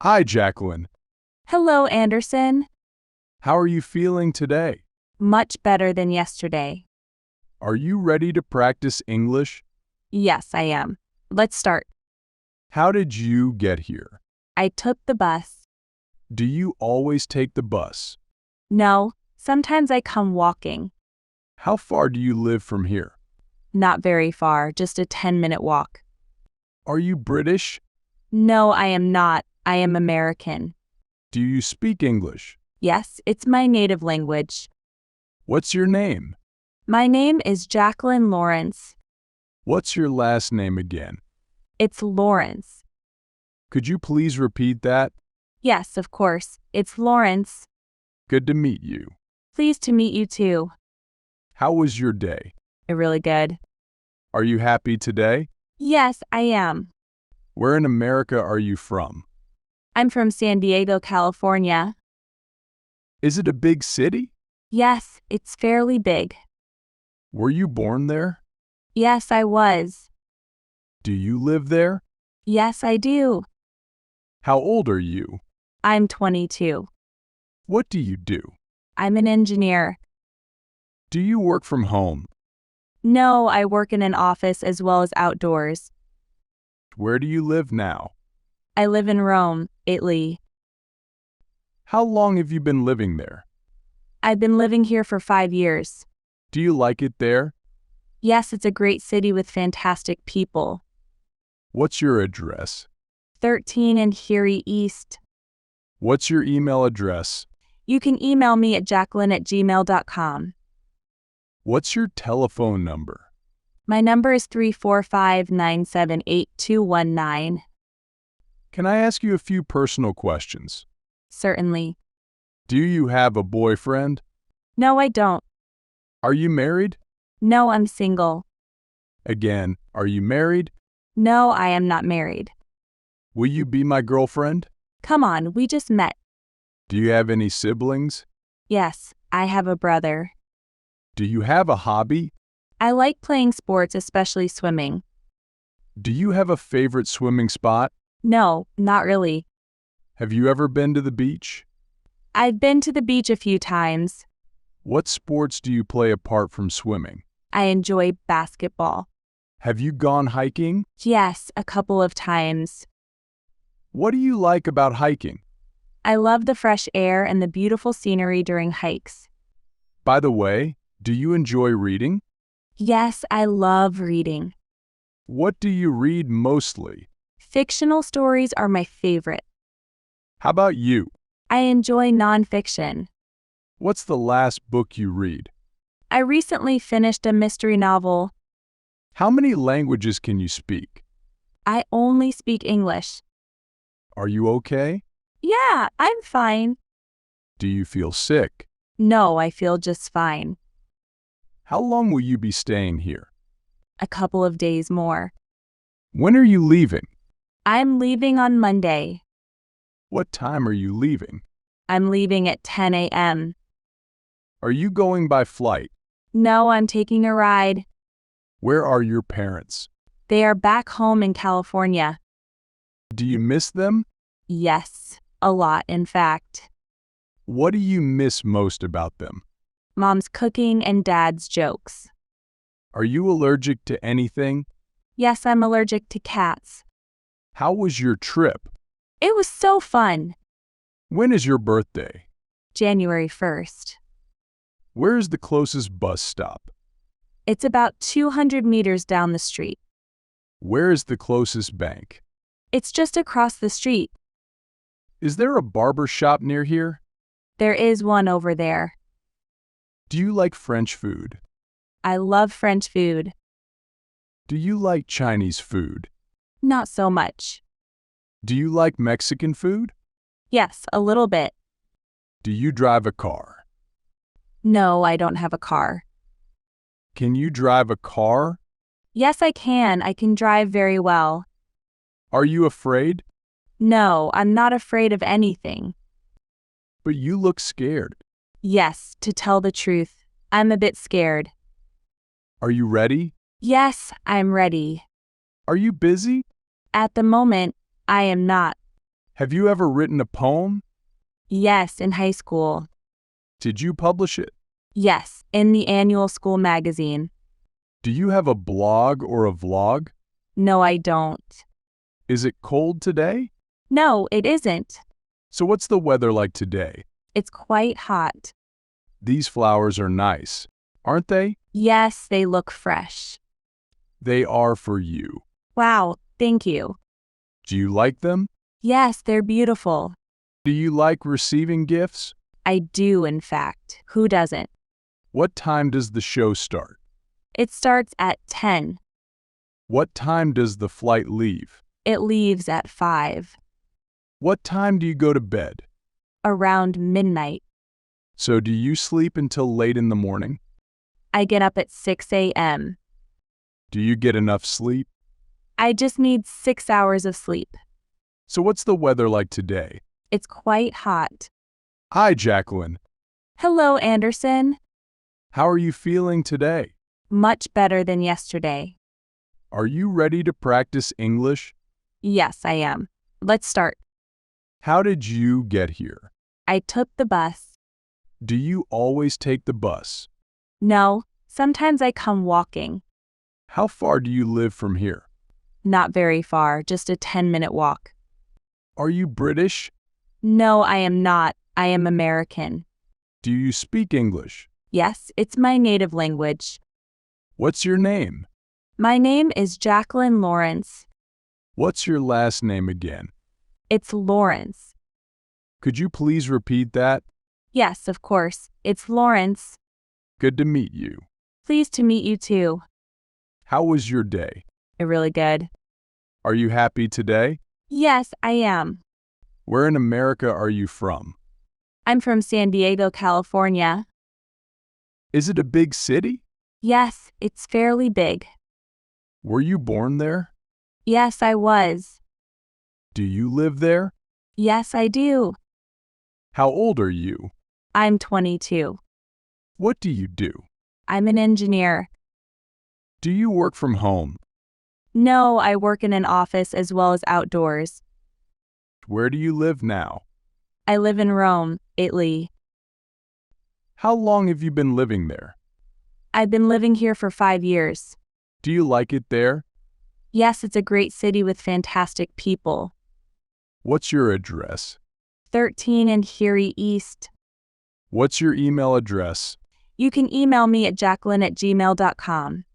Hi, Jacqueline. Hello, Anderson. How are you feeling today? Much better than yesterday. Are you ready to practice English? Yes, I am. Let's start. How did you get here? I took the bus. Do you always take the bus? No, sometimes I come walking. How far do you live from here? Not very far, just a 10-minute walk. Are you British? No, I am not. I am American. Do you speak English? Yes, it's my native language. What's your name? My name is Jacqueline Lawrence. What's your last name again? It's Lawrence. Could you please repeat that? Yes, of course. It's Lawrence. Good to meet you. Pleased to meet you too. How was your day? Really good. Are you happy today? Yes, I am. Where in America are you from? I'm from San Diego, California. Is it a big city? Yes, it's fairly big. Were you born there? Yes, I was. Do you live there? Yes, I do. How old are you? I'm 22. What do you do? I'm an engineer. Do you work from home? No, I work in an office as well as outdoors. Where do you live now? I live in Rome, Italy. How long have you been living there? I've been living here for 5 years. Do you like it there? Yes, it's a great city with fantastic people. What's your address? 13 and Hury East. What's your email address? You can email me at jacqueline@gmail.com. What's your telephone number? My number is 345-978-219. Can I ask you a few personal questions? Certainly. Do you have a boyfriend? No, I don't. Are you married? No, I'm single. Again, are you married? No, I am not married. Will you be my girlfriend? Come on, we just met. Do you have any siblings? Yes, I have a brother. Do you have a hobby? I like playing sports, especially swimming. Do you have a favorite swimming spot? No, not really. Have you ever been to the beach? I've been to the beach a few times. What sports do you play apart from swimming? I enjoy basketball. Have you gone hiking? Yes, a couple of times. What do you like about hiking? I love the fresh air and the beautiful scenery during hikes. By the way, do you enjoy reading? Yes, I love reading. What do you read mostly? Fictional stories are my favorite. How about you? I enjoy nonfiction. What's the last book you read? I recently finished a mystery novel. How many languages can you speak? I only speak English. Are you okay? Yeah, I'm fine. Do you feel sick? No, I feel just fine. How long will you be staying here? A couple of days more. When are you leaving? I'm leaving on Monday. What time are you leaving? I'm leaving at 10 a.m. Are you going by flight? No, I'm taking a ride. Where are your parents? They are back home in California. Do you miss them? Yes, a lot, in fact. What do you miss most about them? Mom's cooking and Dad's jokes. Are you allergic to anything? Yes, I'm allergic to cats. How was your trip? It was so fun. When is your birthday? January 1st. Where is the closest bus stop? It's about 200 meters down the street. Where is the closest bank? It's just across the street. Is there a barber shop near here? There is one over there. Do you like French food? I love French food. Do you like Chinese food? Not so much. Do you like Mexican food? Yes, a little bit. Do you drive a car? No, I don't have a car. Can you drive a car? Yes, I can. I can drive very well. Are you afraid? No, I'm not afraid of anything. But you look scared. Yes, to tell the truth, I'm a bit scared. Are you ready? Yes, I'm ready. Are you busy? At the moment, I am not. Have you ever written a poem? Yes, in high school. Did you publish it? Yes, in the annual school magazine. Do you have a blog or a vlog? No, I don't. Is it cold today? No, it isn't. So what's the weather like today? It's quite hot. These flowers are nice, aren't they? Yes, they look fresh. They are for you. Wow, thank you. Do you like them? Yes, they're beautiful. Do you like receiving gifts? I do, in fact. Who doesn't? What time does the show start? It starts at 10. What time does the flight leave? It leaves at 5. What time do you go to bed? Around midnight. So do you sleep until late in the morning? I get up at 6 a.m. Do you get enough sleep? I just need 6 hours of sleep. So what's the weather like today? It's quite hot. Hi, Jacqueline. Hello, Anderson. How are you feeling today? Much better than yesterday. Are you ready to practice English? Yes, I am. Let's start. How did you get here? I took the bus. Do you always take the bus? No, sometimes I come walking. How far do you live from here? Not very far, just a 10-minute walk. Are you British? No, I am not. I am American. Do you speak English? Yes, it's my native language. What's your name? My name is Jacqueline Lawrence. What's your last name again? It's Lawrence. Could you please repeat that? Yes, of course. It's Lawrence. Good to meet you. Pleased to meet you too. How was your day? Really good. Are you happy today? Yes, I am. Where in America are you from? I'm from San Diego, California. Is it a big city? Yes, it's fairly big. Were you born there? Yes, I was. Do you live there? Yes, I do. How old are you? I'm 22. What do you do? I'm an engineer. Do you work from home? No, I work in an office as well as outdoors. Where do you live now? I live in Rome, Italy. How long have you been living there? I've been living here for 5 years. Do you like it there? Yes, it's a great city with fantastic people. What's your address? 13 and Hury East. What's your email address? You can email me at jacqueline@gmail.com.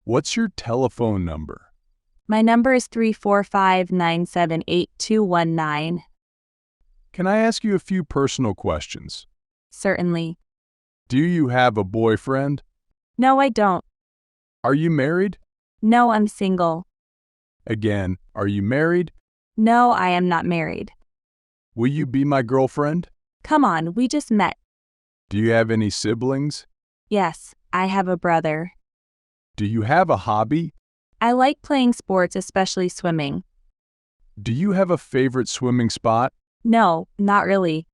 What's your telephone number? My number is 345-978-219. Can I ask you a few personal questions? Certainly. Do you have a boyfriend? No, I don't. Are you married? No, I'm single. Again, are you married? No, I am not married. Will you be my girlfriend? Come on, we just met. Do you have any siblings? Yes, I have a brother. Do you have a hobby? I like playing sports, especially swimming. Do you have a favorite swimming spot? No, not really.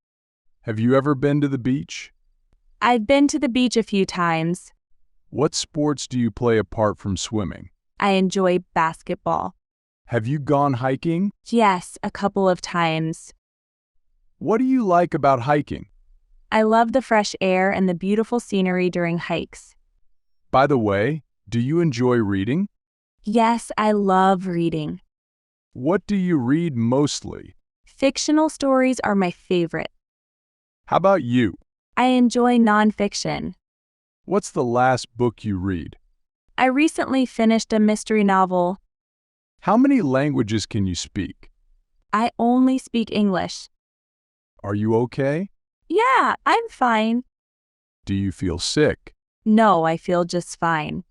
Have you ever been to the beach? I've been to the beach a few times. What sports do you play apart from swimming? I enjoy basketball. Have you gone hiking? Yes, a couple of times. What do you like about hiking? I love the fresh air and the beautiful scenery during hikes. By the way, do you enjoy reading? Yes, I love reading. What do you read mostly? Fictional stories are my favorite. How about you? I enjoy nonfiction. What's the last book you read? I recently finished a mystery novel. How many languages can you speak? I only speak English. Are you okay? Yeah, I'm fine. Do you feel sick? No, I feel just fine.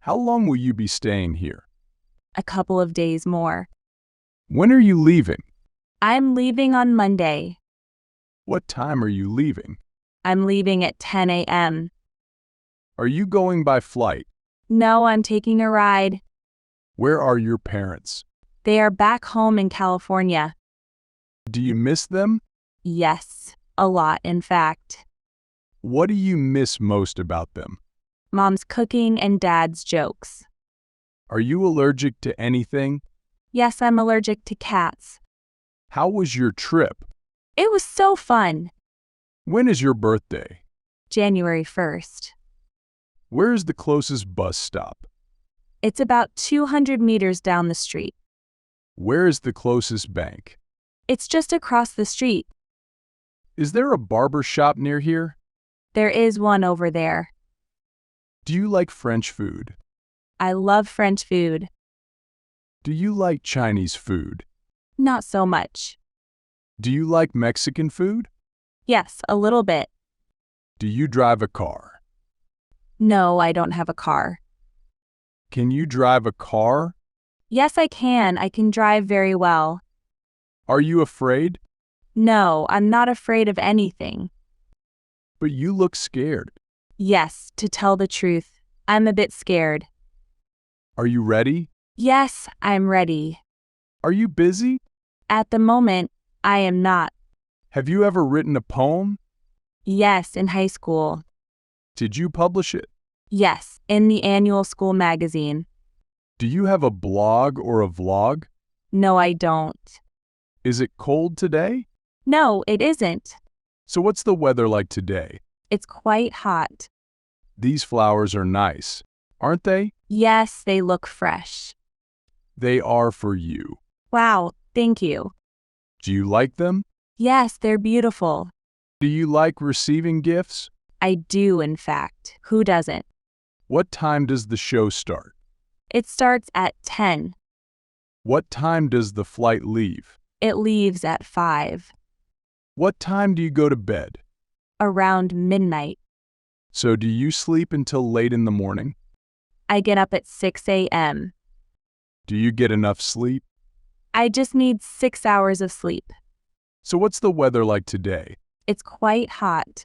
How long will you be staying here? A couple of days more. When are you leaving? I'm leaving on Monday. What time are you leaving? I'm leaving at 10 a.m. Are you going by flight? No, I'm taking a ride. Where are your parents? They are back home in California. Do you miss them? Yes, a lot, in fact. What do you miss most about them? Mom's cooking and Dad's jokes. Are you allergic to anything? Yes, I'm allergic to cats. How was your trip? It was so fun. When is your birthday? January 1st. Where is the closest bus stop? It's about 200 meters down the street. Where is the closest bank? It's just across the street. Is there a barber shop near here? There is one over there. Do you like French food? I love French food. Do you like Chinese food? Not so much. Do you like Mexican food? Yes, a little bit. Do you drive a car? No, I don't have a car. Can you drive a car? Yes, I can. I can drive very well. Are you afraid? No, I'm not afraid of anything. But you look scared. Yes, to tell the truth, I'm a bit scared. Are you ready? Yes, I'm ready. Are you busy? At the moment, I am not. Have you ever written a poem? Yes, in high school. Did you publish it? Yes, in the annual school magazine. Do you have a blog or a vlog? No, I don't. Is it cold today? No, it isn't. So what's the weather like today? It's quite hot. These flowers are nice, aren't they? Yes, they look fresh. They are for you. Wow, thank you. Do you like them? Yes, they're beautiful. Do you like receiving gifts? I do, in fact. Who doesn't? What time does the show start? It starts at 10. What time does the flight leave? It leaves at 5. What time do you go to bed? Around midnight. So do you sleep until late in the morning? I get up at 6 a.m. Do you get enough sleep? I just need 6 hours of sleep. So what's the weather like today? It's quite hot.